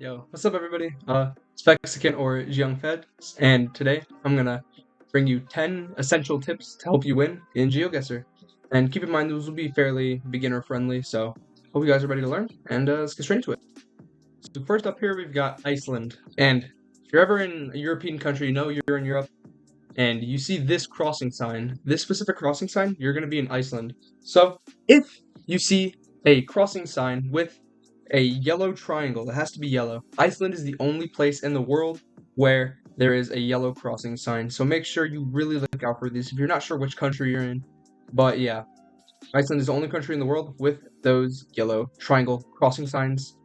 Yo, what's up everybody? It's Mexican or Young Fed, and today I'm gonna bring you 10 essential tips to help you win in Geoguessr. And keep in mind those will be fairly beginner friendly, so hope you guys are ready to learn, and let's get straight into it. So first up here we've got Iceland, and if you're ever in a European country, you know you're in Europe, and you see this crossing sign, this specific crossing sign, you're gonna be in Iceland. So if you see a crossing sign with a yellow triangle, it has to be yellow. Iceland is the only place in the world where there is a yellow crossing sign, so make sure you really look out for these if you're not sure which country you're in. But yeah, Iceland is the only country in the world with those yellow triangle crossing signs,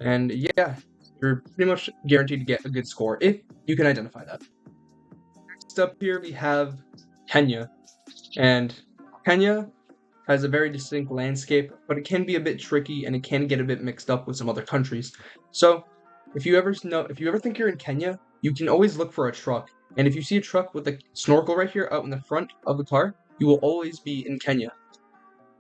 and yeah, you're pretty much guaranteed to get a good score if you can identify that. Next up here we have Kenya, and Kenya has a very distinct landscape, but it can be a bit tricky and it can get a bit mixed up with some other countries. So if you ever think you're in Kenya, you can always look for a truck. And if you see a truck with a snorkel right here out in the front of the car, you will always be in Kenya.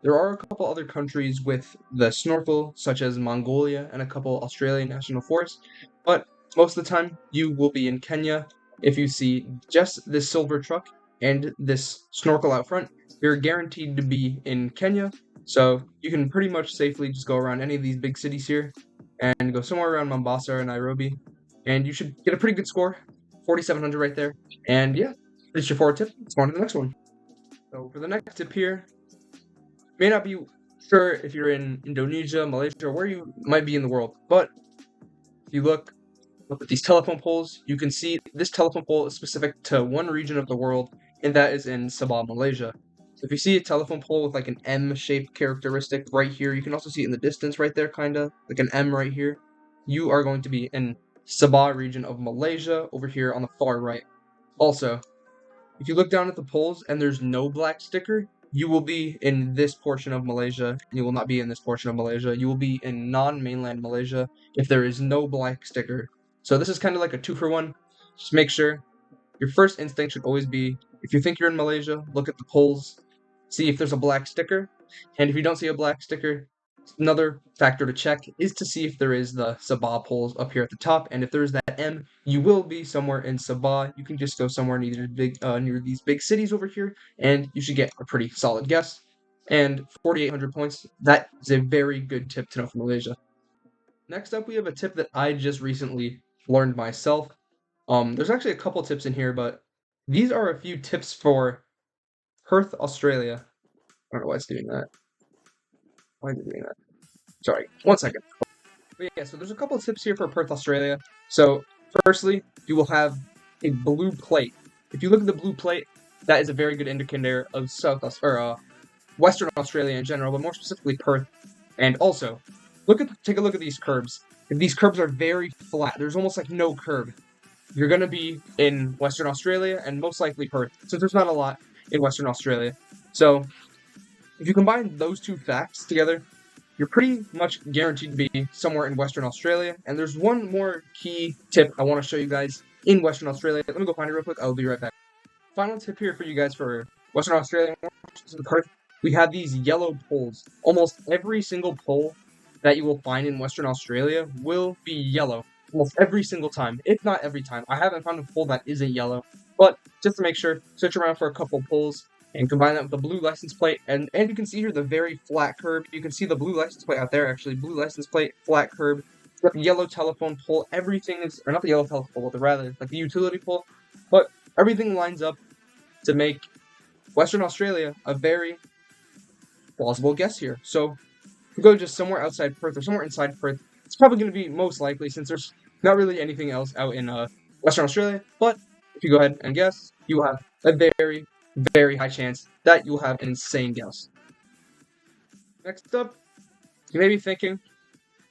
There are a couple other countries with the snorkel, such as Mongolia and a couple Australian national forests, but most of the time you will be in Kenya if you see just this silver truck and this snorkel out front. You're guaranteed to be in Kenya, so you can pretty much safely just go around any of these big cities here and go somewhere around Mombasa or Nairobi, and you should get a pretty good score, 4,700 right there. And yeah, that's your forward tip. Let's go on to the next one. So for the next tip here, may not be sure if you're in Indonesia, Malaysia, or where you might be in the world, but if you look at these telephone poles, you can see this telephone pole is specific to one region of the world, and that is in Sabah, Malaysia. So if you see a telephone pole with like an M-shaped characteristic right here, you can also see it in the distance right there, kinda, like an M right here. You are going to be in Sabah region of Malaysia, over here on the far right. Also, if you look down at the poles and there's no black sticker, you will be in this portion of Malaysia. You will not be in this portion of Malaysia. You will be in non-mainland Malaysia if there is no black sticker. So this is kind of like a 2-for-1. Just make sure your first instinct should always be, if you think you're in Malaysia, look at the poles, see if there's a black sticker, and if you don't see a black sticker, another factor to check is to see if there is the Sabah poles up here at the top, and if there is that M, you will be somewhere in Sabah. You can just go somewhere near these big cities over here, and you should get a pretty solid guess. And 4,800 points, that is a very good tip to know from Malaysia. Next up, we have a tip that I just recently learned myself. There's actually a couple tips in here, but these are a few tips for Perth, Australia. I don't know why it's doing that. Why is it doing that? Sorry, 1 second. But yeah, so there's a couple of tips here for Perth, Australia. So, firstly, you will have a blue plate. If you look at the blue plate, that is a very good indicator of Western Australia in general, but more specifically Perth. And also, take a look at these curves. If these curves are very flat, there's almost like no curve, you're going to be in Western Australia and most likely Perth, since there's not a lot in Western Australia. So, if you combine those two facts together, you're pretty much guaranteed to be somewhere in Western Australia. And there's one more key tip I want to show you guys in Western Australia. Let me go find it real quick. I'll be right back. Final tip here for you guys for Western Australia, Perth. We have these yellow poles. Almost every single pole that you will find in Western Australia will be yellow. Almost every single time, if not every time. I haven't found a pole that isn't yellow, but just to make sure, search around for a couple poles and combine that with the blue license plate, and you can see here the very flat curb. You can see the blue license plate out there, actually. Blue license plate, flat curb. It's got the yellow telephone pole. Everything is, or not the yellow telephone pole, but rather like the utility pole, but everything lines up to make Western Australia a very plausible guess here. So if you go just somewhere outside Perth or somewhere inside Perth, it's probably going to be most likely, since there's not really anything else out in Western Australia. But if you go ahead and guess, you have a very, very high chance that you'll have an insane guess. Next up, you may be thinking,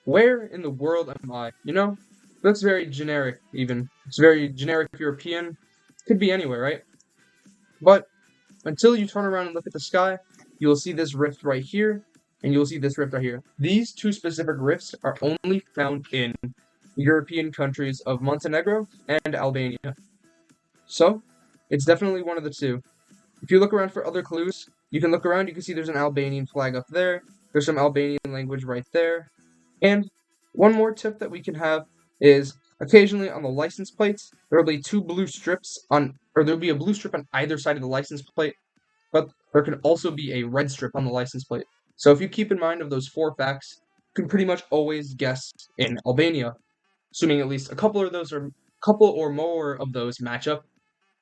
where in the world am I? You know, that's very generic even. It's very generic European. Could be anywhere, right? But until you turn around and look at the sky, you'll see this rift right here, and you'll see this rift right here. These two specific rifts are only found in European countries of Montenegro and Albania. So, it's definitely one of the two. If you look around for other clues, you can look around, you can see there's an Albanian flag up there, there's some Albanian language right there, and one more tip that we can have is occasionally on the license plates, there will be two blue strips or there'll be a blue strip on either side of the license plate, but there can also be a red strip on the license plate. So if you keep in mind of those 4 facts, you can pretty much always guess in Albania, assuming at least a couple or more of those match up.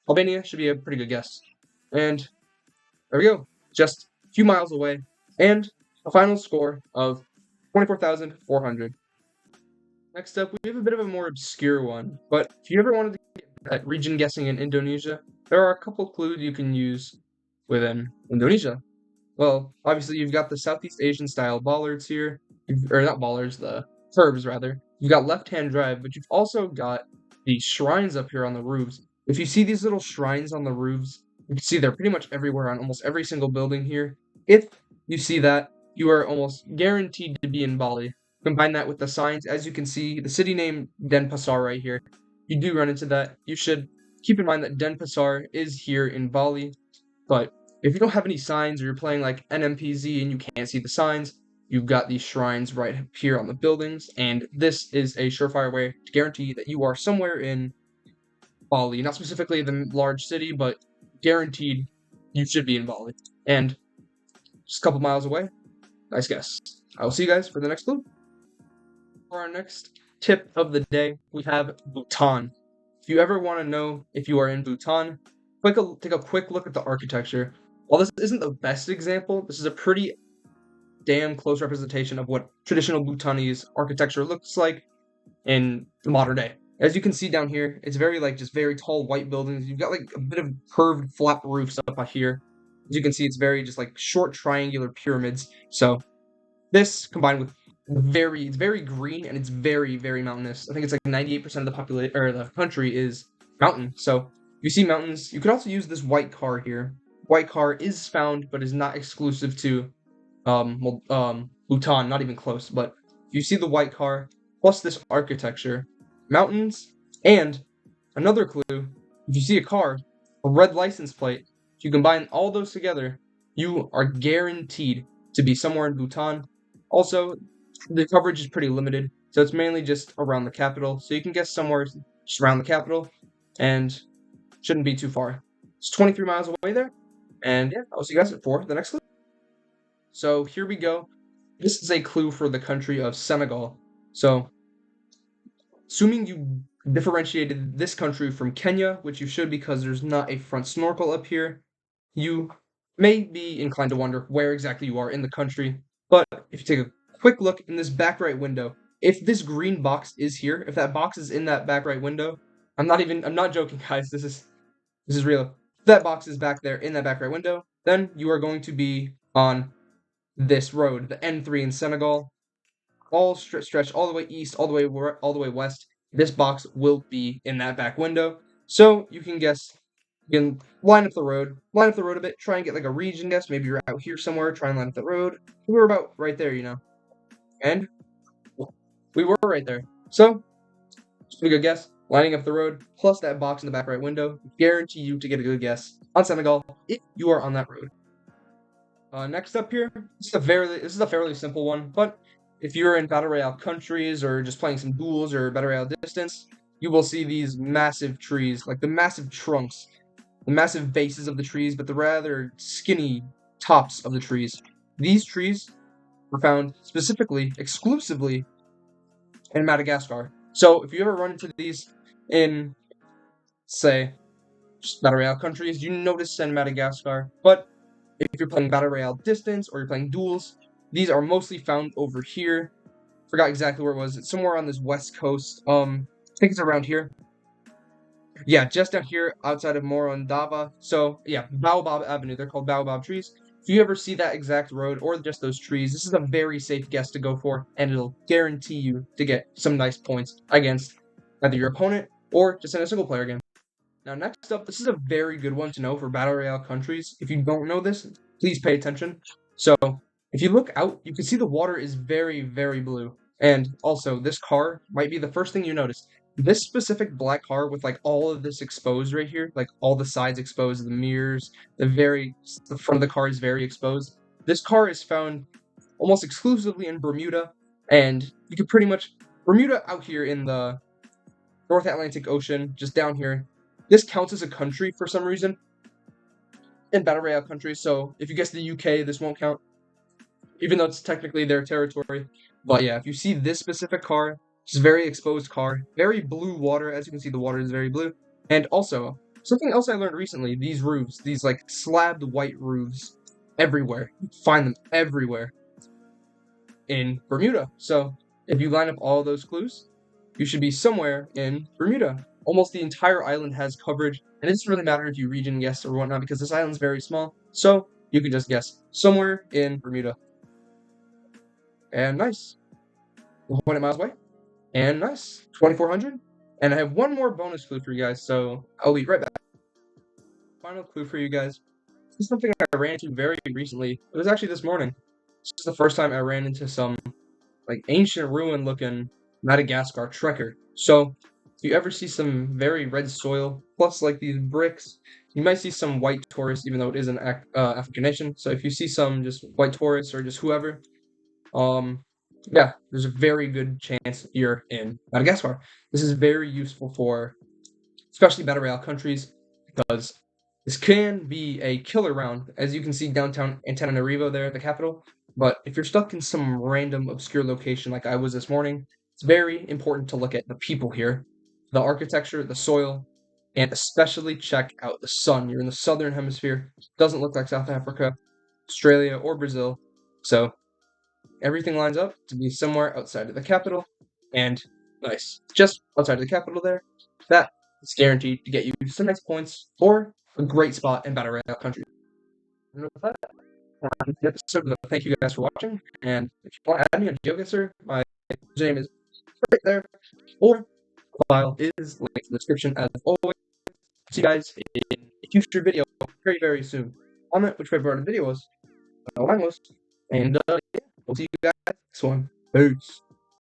Albania should be a pretty good guess. And there we go, just a few miles away, and a final score of 24,400. Next up, we have a bit of a more obscure one, but if you ever wanted to get at region guessing in Indonesia, there are a couple clues you can use within Indonesia. Well, obviously you've got the Southeast Asian style bollards here, or not bollards, the curbs rather. You've got left-hand drive, but you've also got the shrines up here on the roofs. If you see these little shrines on the roofs, you can see they're pretty much everywhere on almost every single building here. If you see that, you are almost guaranteed to be in Bali. Combine that with the signs, as you can see, the city name Denpasar right here. You do run into that. You should keep in mind that Denpasar is here in Bali, but if you don't have any signs or you're playing like NMPZ and you can't see the signs, you've got these shrines right here on the buildings, and this is a surefire way to guarantee that you are somewhere in Bali. Not specifically the large city, but guaranteed you should be in Bali. And just a couple miles away. Nice guess. I will see you guys for the next clue. For our next tip of the day, we have Bhutan. If you ever want to know if you are in Bhutan, take a quick look at the architecture. While this isn't the best example, this is a pretty damn close representation of what traditional Bhutanese architecture looks like in the modern day. As you can see down here, it's just very tall white buildings. You've got like a bit of curved flat roofs up here. As you can see, it's very just like short triangular pyramids. So this combined with it's very green and it's very, very mountainous. I think it's like 98% of the population or the country is mountain. So you see mountains. You could also use this white car here. White car is found, but is not exclusive to Bhutan, not even close. But if you see the white car plus this architecture, mountains, and another clue, if you see a car, a red license plate, if you combine all those together, you are guaranteed to be somewhere in Bhutan. Also, the coverage is pretty limited, so it's mainly just around the capital. So you can guess somewhere just around the capital, and shouldn't be too far. It's 23 miles away there, and yeah, I'll see you guys for the next clue. So here we go. This is a clue for the country of Senegal. So, assuming you differentiated this country from Kenya, which you should because there's not a front snorkel up here, you may be inclined to wonder where exactly you are in the country. But if you take a quick look in this back right window, if this green box is here, if that box is in that back right window, I'm not joking, guys, this is real. If that box is back there in that back right window, then you are going to be on this road, the N3 in Senegal, all stretch all the way east, all the way west. This box will be in that back window, so you can guess. You can line up the road a bit, try and get like a region guess. Maybe you're out here somewhere, try and line up the road. We were about right there, and we were right there. So, just a good guess. Lining up the road plus that box in the back right window guarantee you to get a good guess on Senegal if you are on that road. Next up here, this is a fairly simple one, but if you're in Battle Royale countries or just playing some duels or Battle Royale distance, you will see these massive trees, like the massive trunks, the massive bases of the trees, but the rather skinny tops of the trees. These trees were found exclusively in Madagascar. So if you ever run into these in, say, Battle Royale countries, you notice in Madagascar, but if you're playing Battle Royale distance or you're playing duels, these are mostly found over here. Forgot exactly where it was. It's somewhere on this west coast. I think it's around here. Yeah, just down here outside of Morondava. So yeah, Baobab Avenue. They're called Baobab trees. If you ever see that exact road or just those trees, this is a very safe guess to go for, and it'll guarantee you to get some nice points against either your opponent or just in a single player game. Now, next up, this is a very good one to know for Battle Royale countries. If you don't know this, please pay attention. So, if you look out, you can see the water is very, very blue. And also, this car might be the first thing you notice. This specific black car with like all of this exposed right here, like all the sides exposed, the mirrors, the front of the car is very exposed. This car is found almost exclusively in Bermuda, and you could pretty much Bermuda out here in the North Atlantic Ocean, just down here. This counts as a country for some reason in Battle Royale countries, so if you guess the UK, this won't count, even though it's technically their territory. But yeah, if you see this specific car, it's a very exposed car, very blue water. As you can see, the water is very blue. And also, something else I learned recently, these roofs, these like slabbed white roofs, everywhere. You find them everywhere in Bermuda. So if you line up all those clues, you should be somewhere in Bermuda. Almost the entire island has coverage, and it doesn't really matter if you region guess or whatnot because this island's very small. So you can just guess somewhere in Bermuda. And nice. 100 miles away. And nice. 2,400. And I have one more bonus clue for you guys, so I'll be right back. Final clue for you guys. This is something I ran into very recently. It was actually this morning. This is the first time I ran into some like ancient ruin looking Madagascar trekker. So if you ever see some very red soil plus like these bricks, you might see some white tourists, even though it is an African nation. So if you see some just white tourists or just whoever, yeah, there's a very good chance you're in Madagascar. This is very useful for especially battle royale countries because this can be a killer round, as you can see downtown Antananarivo there, the capital. But if you're stuck in some random obscure location like I was this morning, it's very important to look at the people here, the architecture, the soil, and especially check out the sun. You're in the southern hemisphere. Doesn't look like South Africa, Australia, or Brazil. So everything lines up to be somewhere outside of the capital. And nice. Just outside of the capital there. That is guaranteed to get you some nice points or a great spot in Battle Royale country. And with that, the episode, thank you guys for watching. And if you want to add me on Geoguessr, my name is right there. Or the file is linked in the description as always. See you guys in a future video very, very soon. Comment which favorite part of the video was, mine was. And yeah, we'll see you guys next one. Peace.